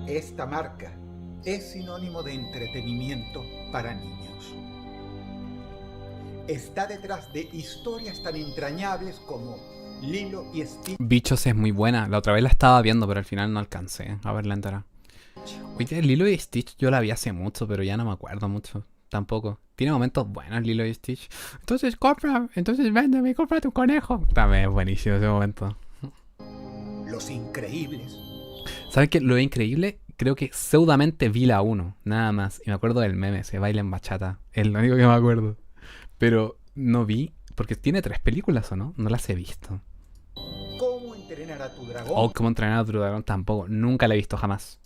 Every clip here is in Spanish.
Esta marca es sinónimo de entretenimiento para niños. Está detrás de historias tan entrañables como Lilo y Stitch. Bichos es muy buena. La otra vez la estaba viendo, pero al final no alcancé a verla entera. Oye, Lilo y Stitch yo la vi hace mucho, pero ya no me acuerdo mucho. Tampoco. Tiene momentos buenos Lilo y Stitch. Entonces véndeme, compra tu conejo. También es buenísimo ese momento. Los Increíbles. ¿Sabes qué? Lo increíble, creo que pseudamente vi la 1, nada más. Y me acuerdo del meme, se baila en bachata. Es lo único que me acuerdo. Pero no vi, porque tiene 3 películas, ¿o no? No las he visto. ¿Cómo entrenar a tu dragón? O Cómo entrenar a tu dragón tampoco. Nunca la he visto jamás.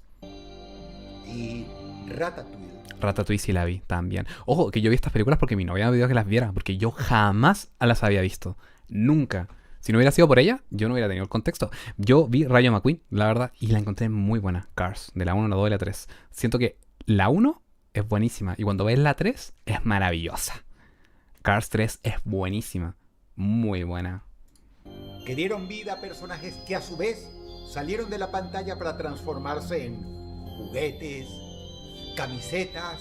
Y Ratatouille. Ratatouille sí la vi también. Ojo, que yo vi estas películas porque mi novia me pidió que las viera. Porque yo jamás las había visto. Nunca. Si no hubiera sido por ella, yo no hubiera tenido el contexto. Yo vi Rayo McQueen, la verdad, y la encontré muy buena. Cars, de la 1, la 2 y la 3. Siento que la 1 es buenísima. Y cuando ves la 3, es maravillosa. Cars 3 es buenísima. Muy buena. Que dieron vida a personajes que a su vez salieron de la pantalla para transformarse en juguetes, camisetas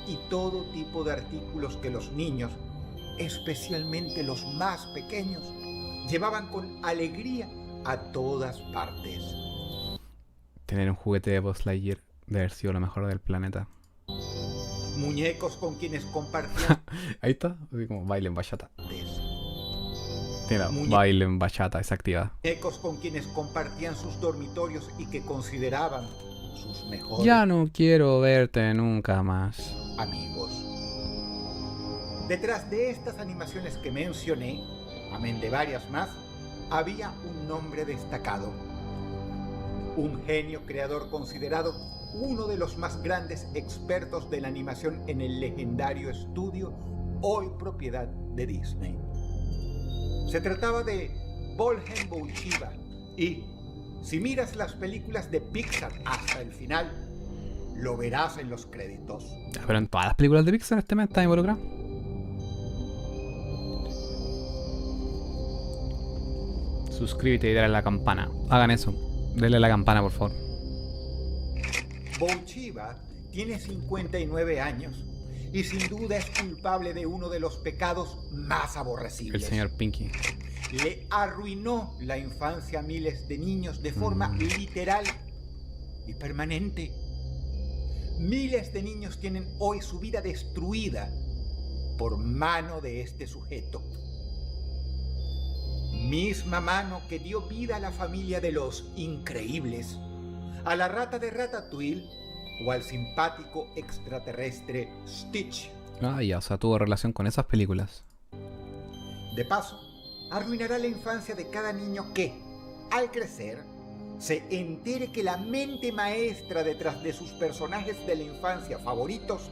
y todo tipo de artículos que los niños, especialmente los más pequeños, llevaban con alegría a todas partes. Tener un juguete de Buzz Lightyear debe haber sido lo mejor del planeta. Muñecos con quienes compartían. Ahí está, así como baile en bachata. Mira, Muñe- baile en bachata, es activa. Muñecos con quienes compartían sus dormitorios y que consideraban sus mejores Ya no quiero verte nunca más. amigos. Detrás de estas animaciones que mencioné, amén de varias más, había un nombre destacado. Un genio creador considerado uno de los más grandes expertos de la animación en el legendario estudio, hoy propiedad de Disney. Se trataba de Wolfgang Bouchiva y, si miras las películas de Pixar hasta el final, lo verás en los créditos. Pero en todas las películas de Pixar este mes está involucrado. Suscríbete y dale a la campana. Hagan eso. Denle a la campana, por favor. Bouchiva tiene 59 años y sin duda es culpable de uno de los pecados más El aborrecibles. señor Pinky. Le arruinó la infancia a miles de niños de forma literal y permanente. Miles de niños tienen hoy su vida destruida por mano de este sujeto. Misma mano que dio vida a la familia de los Increíbles, a la rata de Ratatouille o al simpático extraterrestre Stitch. Ah, ya, o sea, tuvo relación con esas películas. De paso, arruinará la infancia de cada niño que, al crecer, se entere que la mente maestra detrás de sus personajes de la infancia favoritos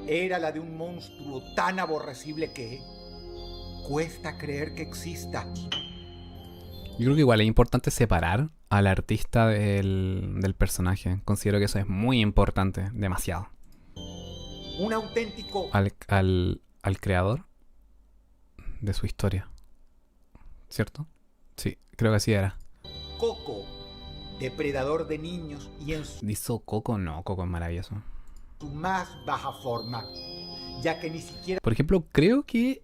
era la de un monstruo tan aborrecible que cuesta creer que exista. Yo creo que igual es importante separar al artista del personaje. Considero que eso es muy importante, demasiado. Un auténtico Al creador de su historia. ¿Cierto? Sí, creo que así era. Coco, depredador de niños y en ¿Hizo Coco? No, Coco es maravilloso. su más baja forma, ya que ni siquiera Por ejemplo, creo que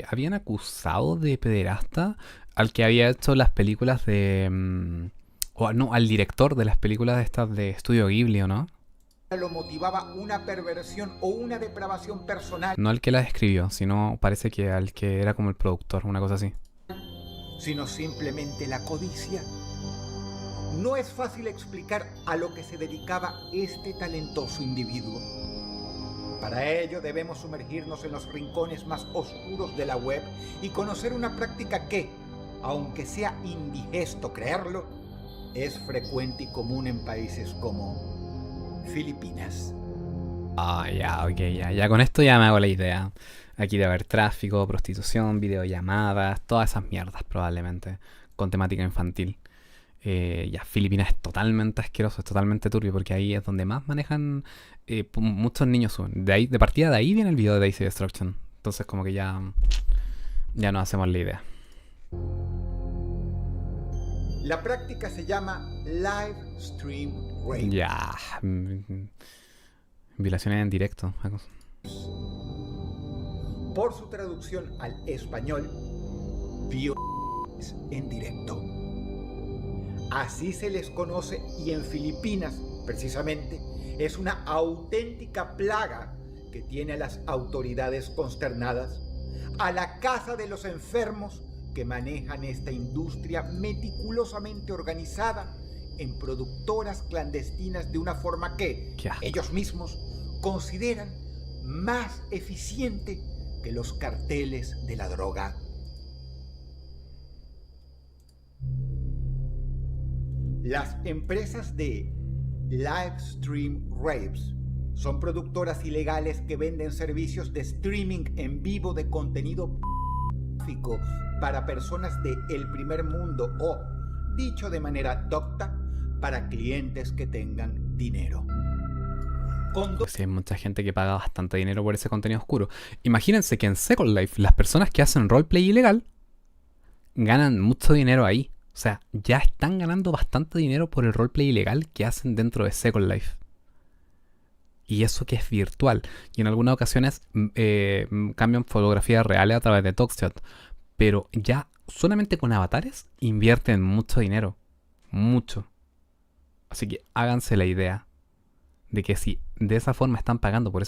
habían acusado de pederasta al que había hecho las películas de... o no, al director de las películas estas de Estudio Ghibli, ¿o no? lo motivaba una perversión o una depravación personal, No al que las escribió, sino parece que al que era como el productor, una cosa así. sino simplemente la codicia. No es fácil explicar a lo que se dedicaba este talentoso individuo. Para ello debemos sumergirnos en los rincones más oscuros de la web y conocer una práctica que, aunque sea indigesto creerlo, es frecuente y común en países como Filipinas. Ah, ya, ok, ya con esto ya me hago la idea. Aquí debe haber tráfico, prostitución, videollamadas, todas esas mierdas probablemente, con temática infantil. Ya, Filipinas es totalmente asqueroso, es totalmente turbio, porque ahí es donde más manejan muchos niños suben. De partida de ahí viene el video de Daisy Destruction. Entonces como que ya nos hacemos la idea. La práctica se llama live stream rape. Ya. Violaciones en directo. Por su traducción al español, violaciones en directo. Así se les conoce, y en Filipinas, precisamente, es una auténtica plaga que tiene a las autoridades consternadas, a la caza de los enfermos que manejan esta industria meticulosamente organizada en productoras clandestinas de una forma que ellos mismos consideran más eficiente que los carteles de la droga. Las empresas de live stream rapes son productoras ilegales que venden servicios de streaming en vivo de contenido pornográfico para personas del primer mundo o, dicho de manera docta, para clientes que tengan dinero. Sí, hay mucha gente que paga bastante dinero por ese contenido oscuro. Imagínense que en Second Life las personas que hacen roleplay ilegal ganan mucho dinero ahí. O sea, ya están ganando bastante dinero por el roleplay ilegal que hacen dentro de Second Life. Y eso que es virtual. Y en algunas ocasiones cambian fotografías reales a través de TalkShot. Pero ya solamente con avatares invierten mucho dinero. Mucho. Así que háganse la idea de que si de esa forma están pagando por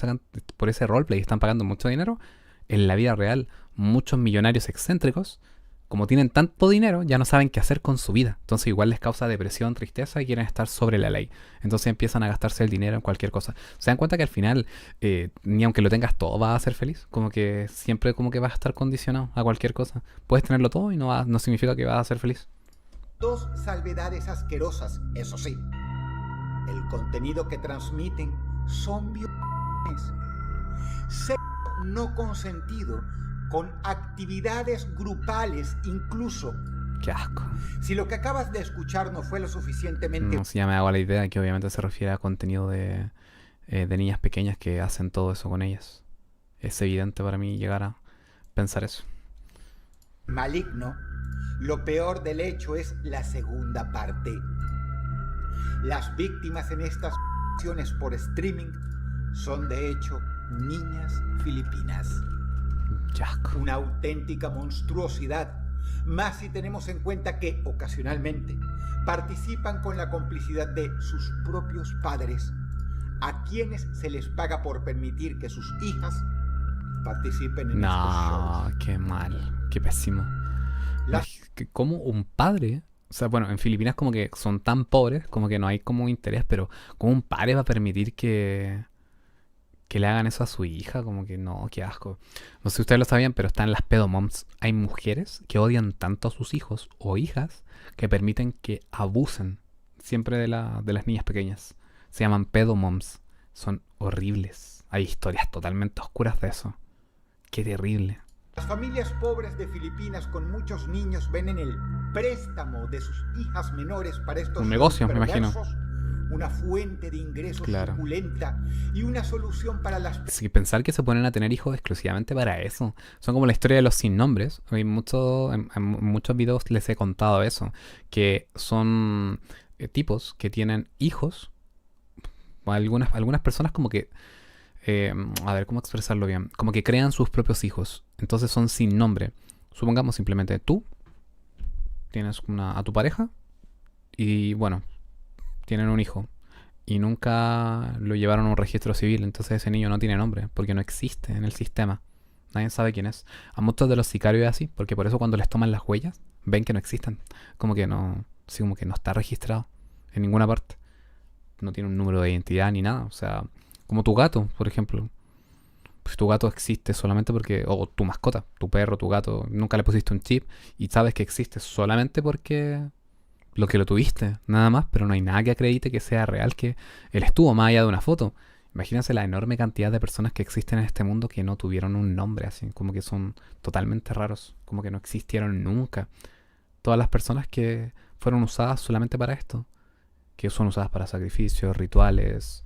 ese roleplay, están pagando mucho dinero, en la vida real muchos millonarios excéntricos, como tienen tanto dinero, ya no saben qué hacer con su vida. Entonces igual les causa depresión, tristeza y quieren estar sobre la ley. Entonces empiezan a gastarse el dinero en cualquier cosa. Se dan cuenta que al final, ni aunque lo tengas todo, vas a ser feliz. Como que siempre como que vas a estar condicionado a cualquier cosa. Puedes tenerlo todo y no significa que vas a ser feliz. Dos salvedades asquerosas, eso sí. El contenido que transmiten son violaciones. Sexo no consentido con actividades grupales incluso. Qué asco. Si lo que acabas de escuchar no fue lo suficientemente... No, si ya me hago la idea de que obviamente se refiere a contenido de niñas pequeñas que hacen todo eso con ellas. Es evidente para mí llegar a pensar eso. Maligno, lo peor del hecho es la segunda parte. Las víctimas en estas acciones por streaming son de hecho niñas filipinas. Asco. Una auténtica monstruosidad, más si tenemos en cuenta que ocasionalmente participan con la complicidad de sus propios padres, a quienes se les paga por permitir que sus hijas participen en estos shows. No, qué mal, qué pésimo. Como un padre, o sea, bueno, en Filipinas como que son tan pobres, como que no hay como interés, pero como un padre va a permitir que le hagan eso a su hija, como que no, qué asco. No sé si ustedes lo sabían, pero están las pedomoms. Hay mujeres que odian tanto a sus hijos o hijas que permiten que abusen siempre de las niñas pequeñas. Se llaman pedomoms. Son horribles. Hay historias totalmente oscuras de eso. Qué terrible. Las familias pobres de Filipinas con muchos niños ven en el préstamo de sus hijas menores para estos un negocio, me imagino, una fuente de ingresos suculenta y una solución para las... Sí, pensar que se ponen a tener hijos exclusivamente para eso. Son como la historia de los sin nombres. En muchos videos les he contado eso. Que son tipos que tienen hijos. Algunas personas como que... a ver, ¿cómo expresarlo bien? Como que crean sus propios hijos. Entonces son sin nombre. Supongamos simplemente tú tienes a tu pareja y bueno, tienen un hijo y nunca lo llevaron a un registro civil. Entonces ese niño no tiene nombre porque no existe en el sistema. Nadie sabe quién es. A muchos de los sicarios es así, porque por eso cuando les toman las huellas ven que no existen. Como que no está registrado en ninguna parte. No tiene un número de identidad ni nada. O sea, como tu gato, por ejemplo. Pues tu gato existe solamente porque... O tu mascota, tu perro, tu gato. Nunca le pusiste un chip y sabes que existe solamente porque... Lo que lo tuviste, nada más. Pero no hay nada que acredite que sea real que él estuvo más allá de una foto. Imagínense la enorme cantidad de personas que existen en este mundo que no tuvieron un nombre así. Como que son totalmente raros. Como que no existieron nunca. Todas las personas que fueron usadas solamente para esto. Que son usadas para sacrificios, rituales...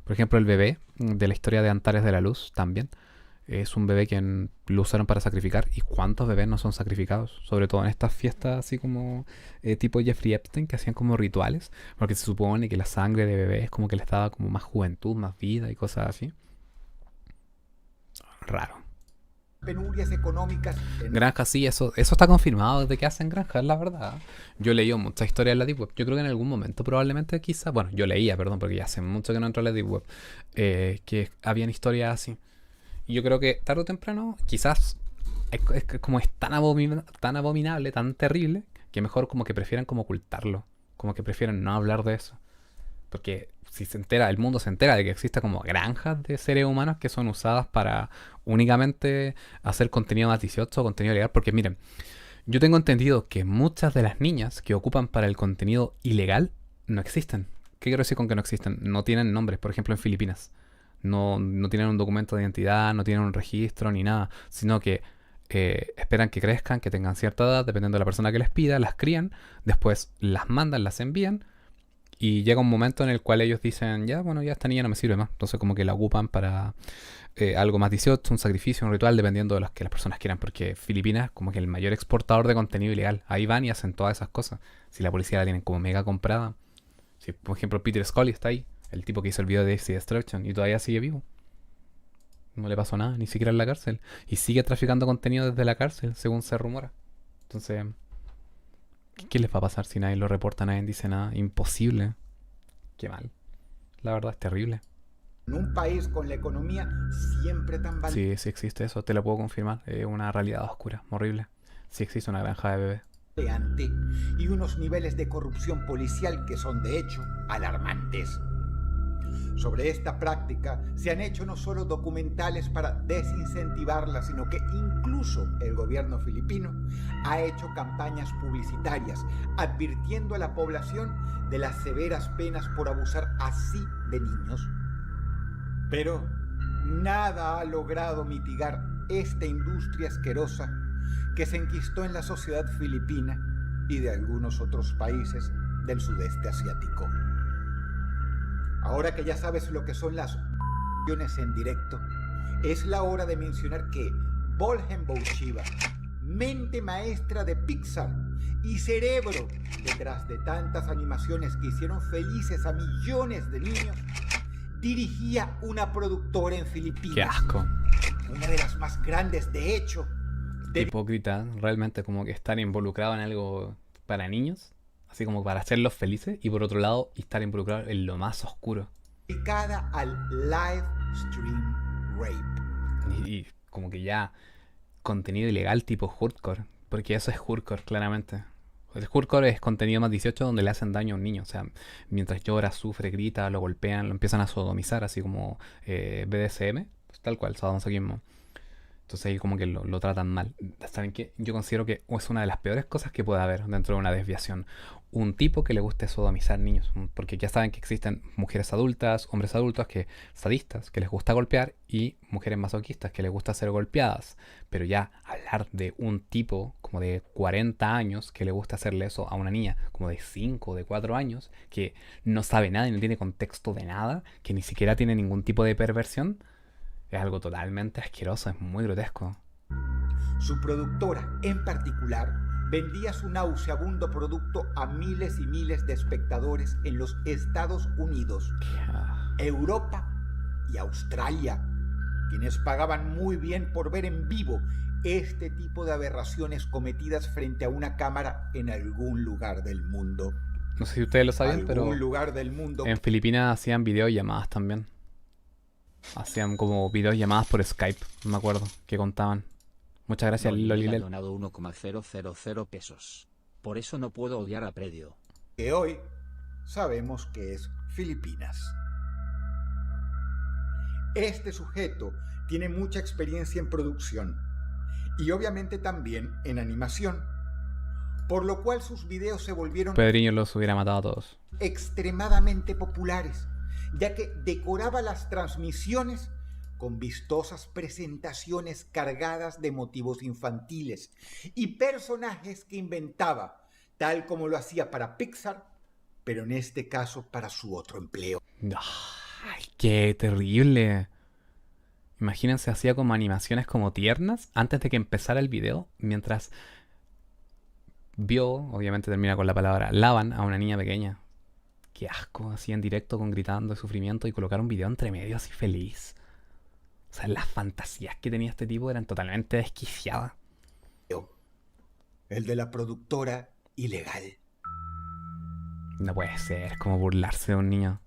Por ejemplo, el bebé de la historia de Antares de la Luz también. Es un bebé que lo usaron para sacrificar. ¿Y cuántos bebés no son sacrificados? Sobre todo en estas fiestas así como tipo Jeffrey Epstein, que hacían como rituales. Porque se supone que la sangre de bebés como que les daba como más juventud, más vida y cosas así. Raro. Penurias económicas en Granjas, sí, eso está confirmado desde que hacen granjas, la verdad. Yo leí mucha historia en la Deep Web. Yo creo que en algún momento, probablemente, quizá, bueno, yo leía, perdón, porque ya hace mucho que no entro a la Deep Web, que habían historias así. Y yo creo que tarde o temprano, quizás, como es tan abominable, tan terrible, que mejor como que prefieran como ocultarlo. Como que prefieren no hablar de eso. Porque si se entera, el mundo se entera de que exista como granjas de seres humanos que son usadas para únicamente hacer contenido más 18 o contenido ilegal. Porque miren, yo tengo entendido que muchas de las niñas que ocupan para el contenido ilegal no existen. ¿Qué quiero decir con que no existen? No tienen nombres, por ejemplo en Filipinas. No tienen un documento de identidad, no tienen un registro ni nada, sino que esperan que crezcan, que tengan cierta edad, dependiendo de la persona que les pida, las crían, después las mandan, las envían y llega un momento en el cual ellos dicen, ya, bueno, ya esta niña no me sirve más. Entonces como que la ocupan para algo más 18, un sacrificio, un ritual, dependiendo de lo que las personas quieran. Porque Filipinas como que el mayor exportador de contenido ilegal. Ahí van y hacen todas esas cosas. Si la policía la tienen como mega comprada. Si por ejemplo Peter Scully está ahí, el tipo que hizo el video de AC Destruction, y todavía sigue vivo. No le pasó nada, ni siquiera en la cárcel. Y sigue traficando contenido desde la cárcel, según se rumora. Entonces, ¿qué les va a pasar si nadie lo reporta, nadie dice nada? Imposible. Qué mal. La verdad es terrible. un país con la economía siempre tan Sí, sí existe eso, te lo puedo confirmar. Es una realidad oscura, horrible. Sí existe una granja de bebés. valiente y unos niveles de corrupción policial que son de hecho alarmantes. Sobre esta práctica se han hecho no solo documentales para desincentivarla, sino que incluso el gobierno filipino ha hecho campañas publicitarias advirtiendo a la población de las severas penas por abusar así de niños. Pero nada ha logrado mitigar esta industria asquerosa que se enquistó en la sociedad filipina y de algunos otros países del sudeste asiático. Ahora que ya sabes lo que son las en directo, es la hora de mencionar que Bolhenbo Shiba, mente maestra de Pixar y cerebro detrás de tantas animaciones que hicieron felices a millones de niños, dirigía una productora en Filipinas. ¡Qué asco! Una de las más grandes, de hecho. Hipócrita, realmente como que estar involucrado en algo para niños, así como para hacerlos felices, y por otro lado estar involucrado en lo más oscuro. Dedicada al live stream rape. Y como que ya contenido ilegal tipo hardcore, porque eso es hardcore claramente. El hardcore es contenido más 18 donde le hacen daño a un niño, o sea, mientras llora, sufre, grita, lo golpean, lo empiezan a sodomizar, así como BDSM, pues tal cual, sadomasoquismo. Entonces ahí como que lo tratan mal. ¿Saben qué? Yo considero que es una de las peores cosas que puede haber dentro de una desviación. Un tipo que le guste sodomizar niños. Porque ya saben que existen mujeres adultas, hombres adultos que sadistas, que les gusta golpear, y mujeres masoquistas que les gusta ser golpeadas. Pero ya hablar de un tipo como de 40 años que le gusta hacerle eso a una niña como de 5 o de 4 años, que no sabe nada y no tiene contexto de nada, que ni siquiera tiene ningún tipo de perversión, es algo totalmente asqueroso, es muy grotesco. Su productora, en particular, vendía su nauseabundo producto a miles y miles de espectadores en los Estados Unidos, Europa y Australia, quienes pagaban muy bien por ver en vivo este tipo de aberraciones cometidas frente a una cámara en algún lugar del mundo. No sé si ustedes lo sabían, pero lugar del mundo. En Filipinas hacían videollamadas también. Hacían como videollamadas por Skype, me acuerdo, que contaban. Muchas gracias, Lolilel. Ha donado 1,000 pesos. Por eso no puedo odiar a Predio. Que hoy sabemos que es Filipinas. Este sujeto tiene mucha experiencia en producción y obviamente también en animación, por lo cual sus videos se volvieron Pedriño los hubiera matado a todos. Extremadamente populares, ya que decoraba las transmisiones con vistosas presentaciones cargadas de motivos infantiles y personajes que inventaba, tal como lo hacía para Pixar, pero en este caso para su otro empleo. ¡Ay, qué terrible! Imagínense, hacía como animaciones como tiernas antes de que empezara el video, mientras vio, obviamente termina con la palabra, lavan a una niña pequeña. Qué asco, así en directo con gritando de sufrimiento y colocar un video entre medio así feliz. O sea, las fantasías que tenía este tipo eran totalmente desquiciadas. El de la productora ilegal. No puede ser, como burlarse de un niño.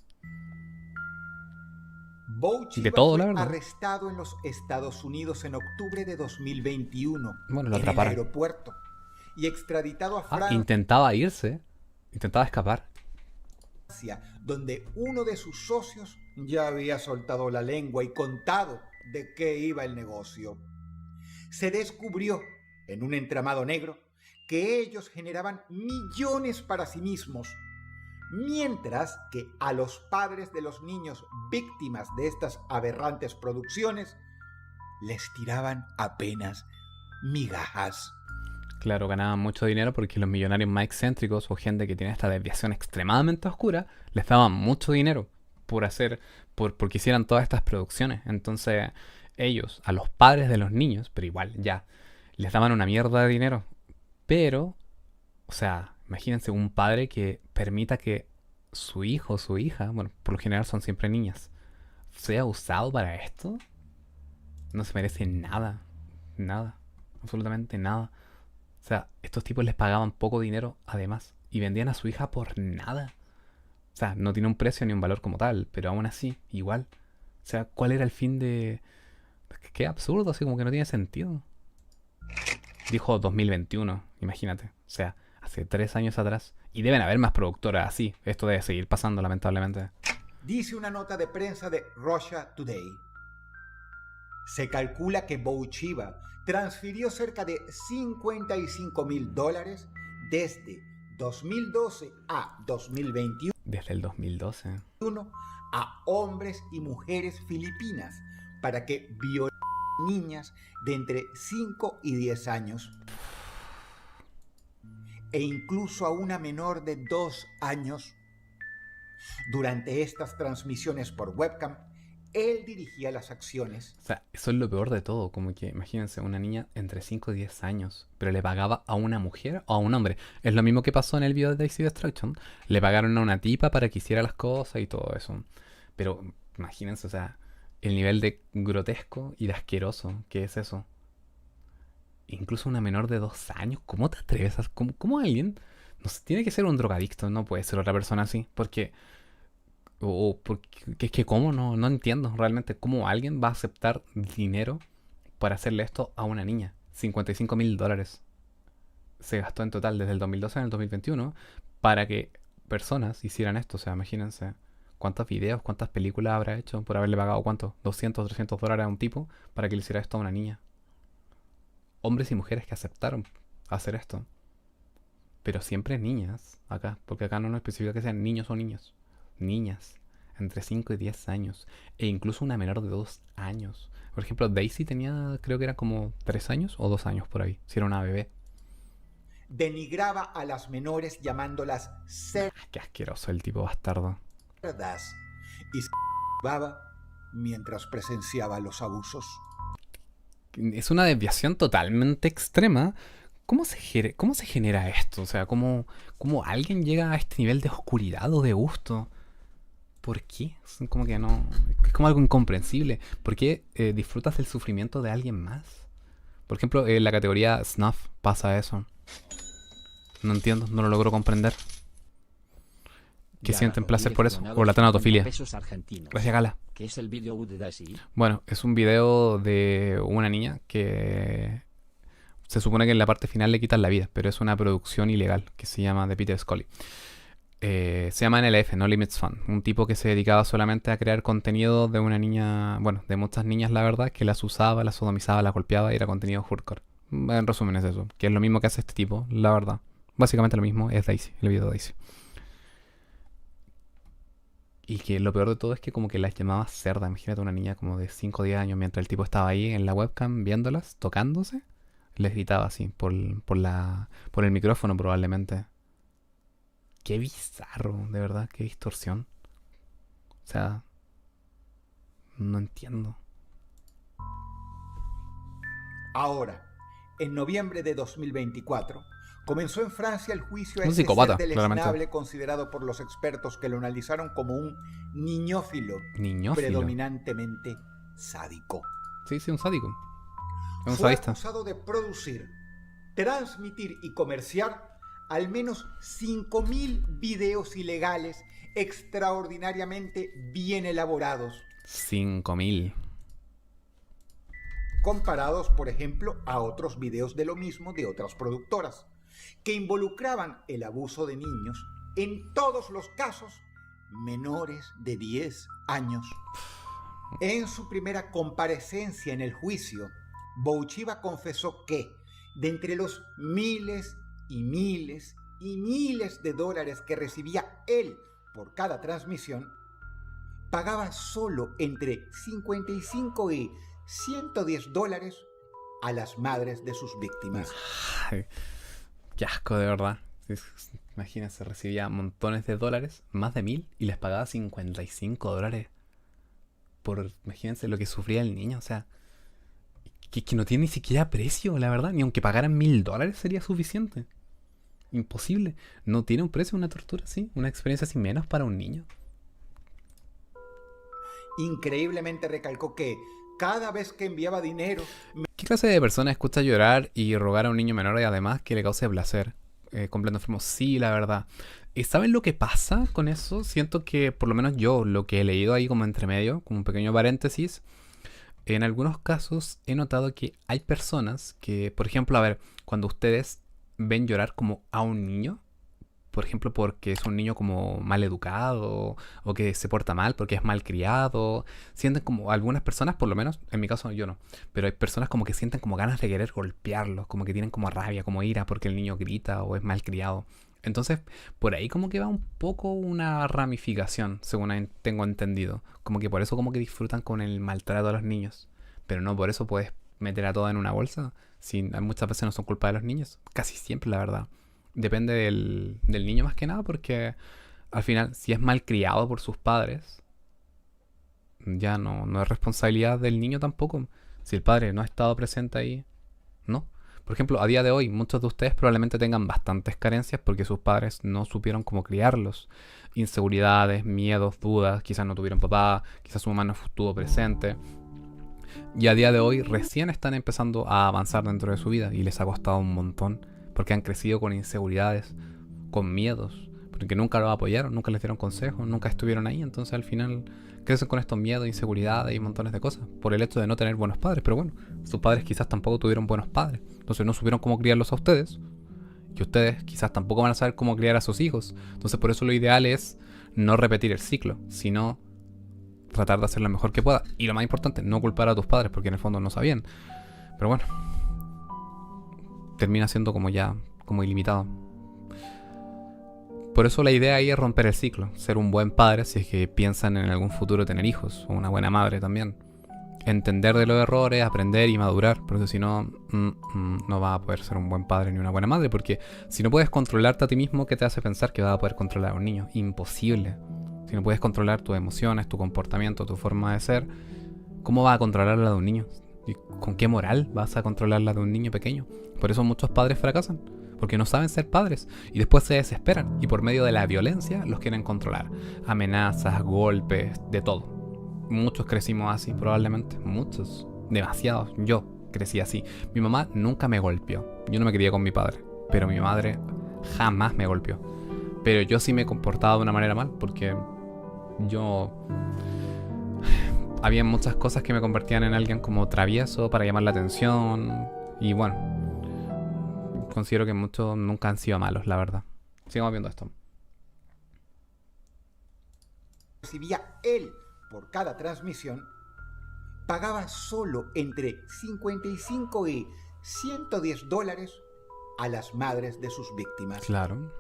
Bo De Chiba todo, fue la verdad. arrestado en los Estados Unidos en octubre de 2021 Bueno, lo en el atraparon. aeropuerto y extraditado a Francia, Intentaba irse, intentaba escapar. donde uno de sus socios ya había soltado la lengua y contado de qué iba el negocio. Se descubrió en un entramado negro que ellos generaban millones para sí mismos, mientras que a los padres de los niños víctimas de estas aberrantes producciones les tiraban apenas migajas. Claro, ganaban mucho dinero porque los millonarios más excéntricos o gente que tiene esta desviación extremadamente oscura les daban mucho dinero porque hicieran todas estas producciones. Entonces, ellos, a los padres de los niños, pero igual, ya, les daban una mierda de dinero. Pero, o sea, imagínense un padre que permita que su hijo o su hija, bueno, por lo general son siempre niñas, sea usado para esto. No se merece nada, nada, absolutamente nada. O sea, estos tipos les pagaban poco dinero además y vendían a su hija por nada. O sea, no tiene un precio ni un valor como tal, pero aún así, igual. O sea, ¿cuál era el fin de...? Qué absurdo, así como que no tiene sentido. Dijo 2021, imagínate. O sea, hace 3 años atrás. Y deben haber más productoras así. Esto debe seguir pasando, lamentablemente. Dice una nota de prensa de Russia Today. Se calcula que Bo Chiba transfirió cerca de $55,000 desde 2012 a 2021 Desde el 2012. a hombres y mujeres filipinas para que violaran niñas de entre 5 y 10 años e incluso a una menor de 2 años. Durante estas transmisiones por webcam, él dirigía las acciones. O sea, eso es lo peor de todo. Como que, imagínense, una niña entre 5 y 10 años, pero le pagaba a una mujer o a un hombre. Es lo mismo que pasó en el video de Daisy Destruction. Le pagaron a una tipa para que hiciera las cosas y todo eso. Pero imagínense, o sea, el nivel de grotesco y de asqueroso que es eso. Incluso una menor de 2 años. ¿Cómo te atreves a...? ¿Cómo alguien? No sé, tiene que ser un drogadicto, no puede ser otra persona así. Porque... O porque es que cómo no entiendo realmente cómo alguien va a aceptar dinero para hacerle esto a una niña. $55,000 se gastó en total desde el 2012 en el 2021 para que personas hicieran esto. O sea, imagínense cuántos videos, cuántas películas habrá hecho por haberle pagado cuánto, $200, $300 a un tipo para que le hiciera esto a una niña. Hombres y mujeres que aceptaron hacer esto. Pero siempre niñas acá, porque acá no especifica que sean niños o niñas. Niñas entre 5 y 10 años e incluso una menor de 2 años. Por ejemplo, Daisy tenía, creo que era como 3 años o 2 años por ahí, si era una bebé. Denigraba a las menores llamándolas Qué asqueroso el tipo bastardo. cerdas y se masturbaba mientras presenciaba los abusos. Es una desviación totalmente extrema. ¿Cómo se genera esto? O sea, ¿cómo alguien llega a este nivel de oscuridad o de gusto? ¿Por qué? Es como que no... Es como algo incomprensible. ¿Por qué disfrutas del sufrimiento de alguien más? Por ejemplo, en la categoría Snuff pasa eso. No entiendo, no lo logro comprender. ¿Qué sienten placer por eso? O la tanatofilia. Gracias, Gala. ¿Qué es el video de Daisy? Bueno, es un video de una niña que se supone que en la parte final le quitan la vida, pero es una producción ilegal que se llama de Peter Scully. Se llama NLF, No Limits Fun. Un tipo que se dedicaba solamente a crear contenido de una niña, bueno, de muchas niñas, la verdad, que las usaba, las sodomizaba, las golpeaba y era contenido hardcore. En resumen es eso, que es lo mismo que hace este tipo, la verdad. Básicamente lo mismo es Daisy, el video de Daisy. Y que lo peor de todo es que como que las llamaba cerda. Imagínate una niña como de 5 o 10 años mientras el tipo estaba ahí en la webcam viéndolas, tocándose. Les gritaba así por el micrófono probablemente. Qué bizarro, de verdad, qué distorsión. O sea, no entiendo. Ahora, en noviembre de 2024, comenzó en Francia el juicio a Un este psicópata, ser claramente. deleznable considerado por los expertos que lo analizaron como un niñófilo, Niñófilo. predominantemente sádico. Sí, un sádico. Es un Fue sadista. acusado de producir, transmitir y comerciar al menos 5.000 videos ilegales extraordinariamente bien elaborados, 5.000. comparados, por ejemplo, a otros videos de lo mismo de otras productoras, que involucraban el abuso de niños, en todos los casos, menores de 10 años. En su primera comparecencia en el juicio, Bouchiva confesó que, de entre los miles y miles y miles de dólares que recibía él por cada transmisión, pagaba solo entre 55 y 110 dólares a las madres de sus víctimas. Ay, qué asco, de verdad. Imagínense, recibía montones de dólares, más de 1.000, y les pagaba 55 dólares por, imagínense lo que sufría el niño. O sea, que no tiene ni siquiera precio, la verdad. Ni aunque pagaran 1.000 dólares sería suficiente. Imposible. No tiene un precio una tortura así, una experiencia así, menos para un niño. Increíblemente recalcó que cada vez que enviaba dinero, ¿Qué clase de persona escucha llorar y rogar a un niño menor y además que le cause placer? Completo enfermo. Sí, la verdad. ¿Saben lo que pasa con eso? Siento que, por lo menos yo, lo que he leído ahí como entre medio, como un pequeño paréntesis, en algunos casos he notado que hay personas que, por ejemplo, a ver, cuando ustedes ven llorar como a un niño, por ejemplo, porque es un niño como mal educado o que se porta mal porque es mal criado, sienten como algunas personas, por lo menos, en mi caso yo no, pero hay personas como que sienten como ganas de querer golpearlos, como que tienen como rabia, como ira porque el niño grita o es mal criado. Entonces, por ahí como que va un poco una ramificación, según tengo entendido. Como que por eso como que disfrutan con el maltrato a los niños. Pero no por eso puedes meter a toda en una bolsa. Si muchas veces no son culpa de los niños. Casi siempre, la verdad. Depende del niño más que nada, porque al final, si es mal criado por sus padres, ya no es responsabilidad del niño tampoco. Si el padre no ha estado presente ahí, no. Por ejemplo, a día de hoy, muchos de ustedes probablemente tengan bastantes carencias porque sus padres no supieron cómo criarlos. Inseguridades, miedos, dudas, quizás no tuvieron papá, quizás su mamá no estuvo presente. Y a día de hoy recién están empezando a avanzar dentro de su vida y les ha costado un montón porque han crecido con inseguridades, con miedos, porque nunca los apoyaron, nunca les dieron consejos, nunca estuvieron ahí. Entonces al final crecen con estos miedos, inseguridades y montones de cosas por el hecho de no tener buenos padres. Pero bueno, sus padres quizás tampoco tuvieron buenos padres, entonces no supieron cómo criarlos a ustedes, y ustedes quizás tampoco van a saber cómo criar a sus hijos. Entonces por eso lo ideal es no repetir el ciclo, sino tratar de hacer lo mejor que pueda. Y lo más importante, no culpar a tus padres porque en el fondo no sabían. Pero bueno, termina siendo como ya, como ilimitado. Por eso la idea ahí es romper el ciclo, ser un buen padre si es que piensan en algún futuro tener hijos, o una buena madre también. Entender de los errores, aprender y madurar, porque si no, no vas a poder ser un buen padre ni una buena madre, porque si no puedes controlarte a ti mismo, ¿qué te hace pensar que vas a poder controlar a un niño? Imposible. Si no puedes controlar tus emociones, tu comportamiento, tu forma de ser, ¿cómo vas a controlar la de un niño? ¿Y con qué moral vas a controlar la de un niño pequeño? Por eso muchos padres fracasan, porque no saben ser padres y después se desesperan y por medio de la violencia los quieren controlar. Amenazas, golpes, de todo. Muchos crecimos así, probablemente. Muchos. Demasiados. Yo crecí así. Mi mamá nunca me golpeó. Yo no me crié con mi padre, pero mi madre jamás me golpeó. Pero yo sí me comportaba de una manera mal, porque yo... había muchas cosas que me convertían en alguien como travieso para llamar la atención. Y bueno, considero que muchos nunca han sido malos, la verdad. Sigamos viendo esto. recibía él por cada transmisión, pagaba solo entre 55 y 110 dólares a las madres de sus víctimas. Claro.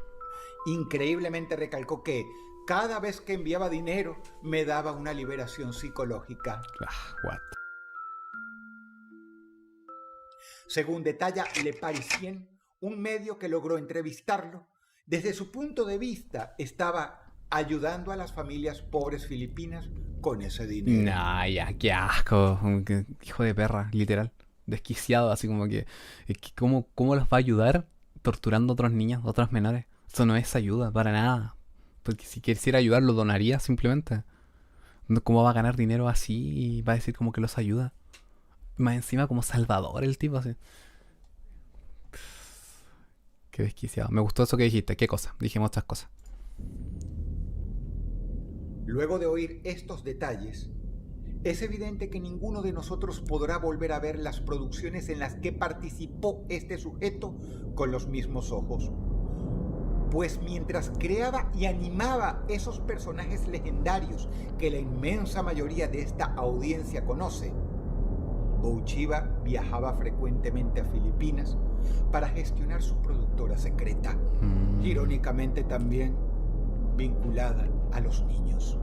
Increíblemente recalcó que cada vez que enviaba dinero me daba una liberación psicológica. What? Según detalla Le Parisien, un medio que logró entrevistarlo, desde su punto de vista estaba ayudando a las familias pobres filipinas con ese dinero. Nah, ya, qué asco. Hijo de perra, literal. desquiciado, así como que, es que ¿cómo los va a ayudar torturando a otros niños, a otros menores? Eso no es ayuda para nada. Porque si quisiera ayudar, lo donaría simplemente. ¿Cómo va a ganar dinero así y va a decir como que los ayuda? Más encima como salvador el tipo así. Qué desquiciado. Me gustó eso que dijiste. ¿Qué cosa? Dijimos otras cosas. Luego de oír estos detalles, es evidente que ninguno de nosotros podrá volver a ver las producciones en las que participó este sujeto con los mismos ojos. Pues mientras creaba y animaba esos personajes legendarios que la inmensa mayoría de esta audiencia conoce, Bouchiva viajaba frecuentemente a Filipinas para gestionar su productora secreta, irónicamente también vinculada a los niños.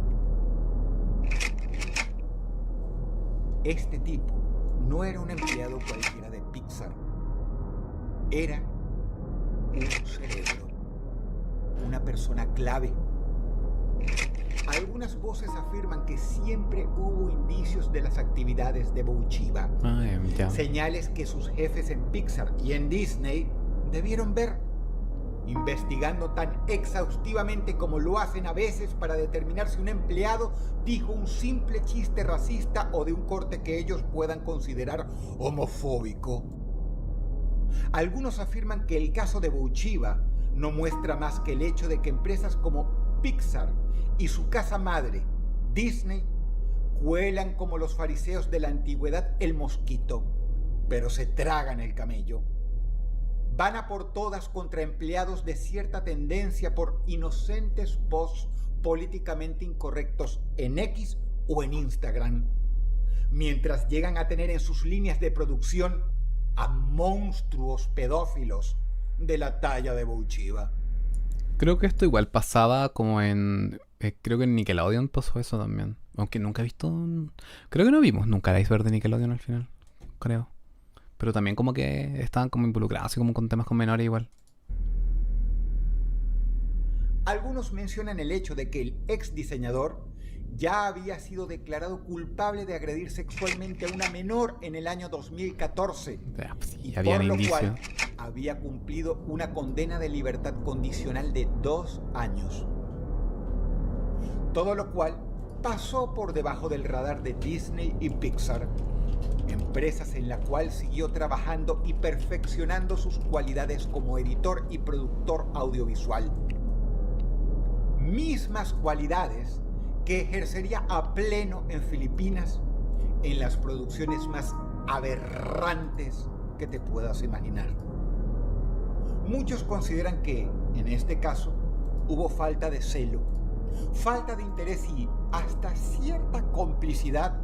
Este tipo no era un empleado cualquiera de Pixar. Era un cerebro, una persona clave. Algunas voces afirman que siempre hubo indicios de las actividades de Bouchiva, señales que sus jefes en Pixar y en Disney debieron ver, investigando tan exhaustivamente como lo hacen a veces para determinar si un empleado dijo un simple chiste racista o de un corte que ellos puedan considerar homofóbico. Algunos afirman que el caso de Bouchiva no muestra más que el hecho de que empresas como Pixar y su casa madre, Disney, cuelan como los fariseos de la antigüedad el mosquito, pero se tragan el camello. Van a por todas contra empleados de cierta tendencia por inocentes posts políticamente incorrectos en X o en Instagram, mientras llegan a tener en sus líneas de producción a monstruos pedófilos de la talla de Bouchiva. Creo que esto igual pasaba como en... creo que en Nickelodeon pasó eso también. Aunque nunca he visto... Creo que no vimos nunca el iceberg de Nickelodeon al final. Creo. Pero también como que estaban como involucrados, así como con temas con menores igual. Algunos mencionan el hecho de que el ex diseñador ya había sido declarado culpable de agredir sexualmente a una menor en el año 2014. Sí, y habían por lo indicios. cual había cumplido una condena de libertad condicional de 2 años. Todo lo cual pasó por debajo del radar de Disney y Pixar, empresas en la cual siguió trabajando y perfeccionando sus cualidades como editor y productor audiovisual. Mismas cualidades que ejercería a pleno en Filipinas en las producciones más aberrantes que te puedas imaginar. Muchos consideran que, en este caso, hubo falta de celo, falta de interés y hasta cierta complicidad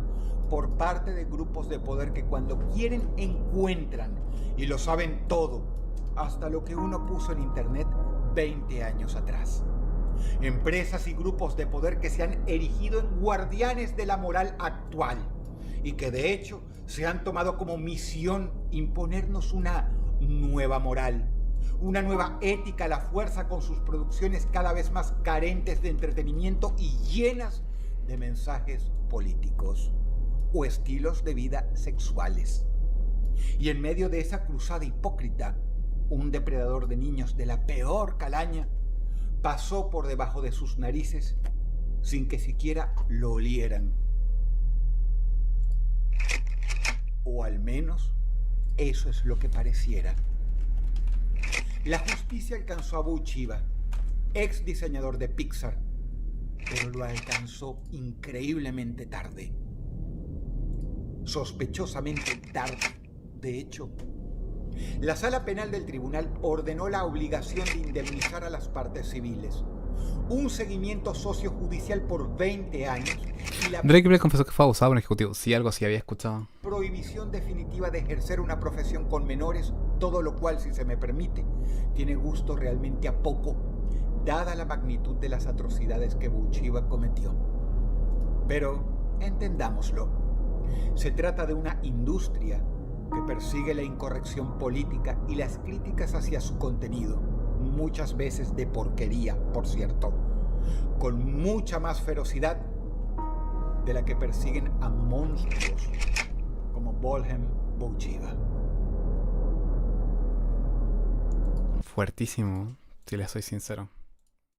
por parte de grupos de poder que cuando quieren encuentran y lo saben todo, hasta lo que uno puso en internet 20 años atrás. Empresas y grupos de poder que se han erigido en guardianes de la moral actual y que de hecho se han tomado como misión imponernos una nueva moral, una nueva ética a la fuerza con sus producciones cada vez más carentes de entretenimiento y llenas de mensajes políticos o estilos de vida sexuales. Y en medio de esa cruzada hipócrita, un depredador de niños de la peor calaña pasó por debajo de sus narices sin que siquiera lo olieran. O al menos eso es lo que pareciera. La justicia alcanzó a Bouchiva, ex diseñador de Pixar, pero lo alcanzó increíblemente tarde. Sospechosamente tarde, de hecho. La sala penal del tribunal ordenó la obligación de indemnizar a las partes civiles, un seguimiento sociojudicial por 20 años y la Drake Bell confesó que fue abusado por un ejecutivo. Sí, algo así había escuchado. prohibición definitiva de ejercer una profesión con menores, todo lo cual, si se me permite, tiene gusto realmente a poco, dada la magnitud de las atrocidades que Bouchiva cometió. Pero entendámoslo, se trata de una industria que persigue la incorrección política y las críticas hacia su contenido, muchas veces de porquería, por cierto, con mucha más ferocidad de la que persiguen a monstruos como Bolhem Bouchiva. Fuertísimo, si le soy sincero.